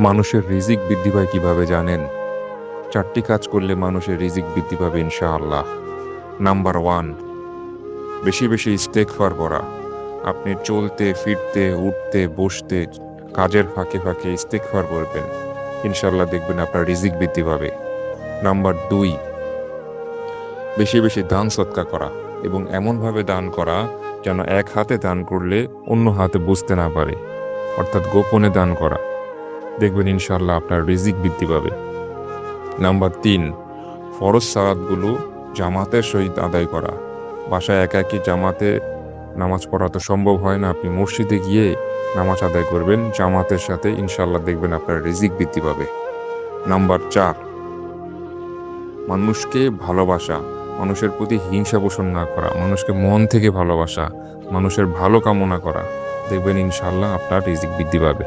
মানুষের রিজিক বৃদ্ধি পায় কিভাবে জানেন? 4টি কাজ করলে মানুষের রিজিক বৃদ্ধি পাবে ইনশাআল্লাহ। নাম্বার 1, বেশি বেশি ইস্তেগফার করা। আপনি চলতে ফিরতে উঠতে বসতে কাজের ফাঁকে ফাঁকে ইস্তেগফার করবেন, ইনশাআল্লাহ দেখবেন আপনার রিজিক বৃদ্ধি পাবে। নাম্বার 2, বেশি বেশি দান সদকা করা এবং এমনভাবে দান করা যেন এক হাতে দান করলে অন্য হাতে বুঝতে না পারে, অর্থাৎ গোপনে দান করা, দেখবেন ইনশাআল্লাহ আপনার রিজিক বৃদ্ধি পাবে। নাম্বার 3, ফরজ সালাতগুলো জামাতের সহিত আদায় করা। বাসায় একাকী জামাতে নামাজ পড়া তো সম্ভব হয় না, আপনি মসজিদে গিয়ে নামাজ আদায় করবেন জামাতের সাথে, ইনশাআল্লাহ দেখবেন আপনার রিজিক বৃদ্ধি পাবে। নাম্বার 4, মানুষকে ভালোবাসা, মানুষের প্রতি হিংসা পোষণ না করা, মানুষকে মন থেকে ভালোবাসা, মানুষের ভালো কামনা করা, দেখবেন ইনশাআল্লাহ আপনার রিজিক বৃদ্ধি পাবে।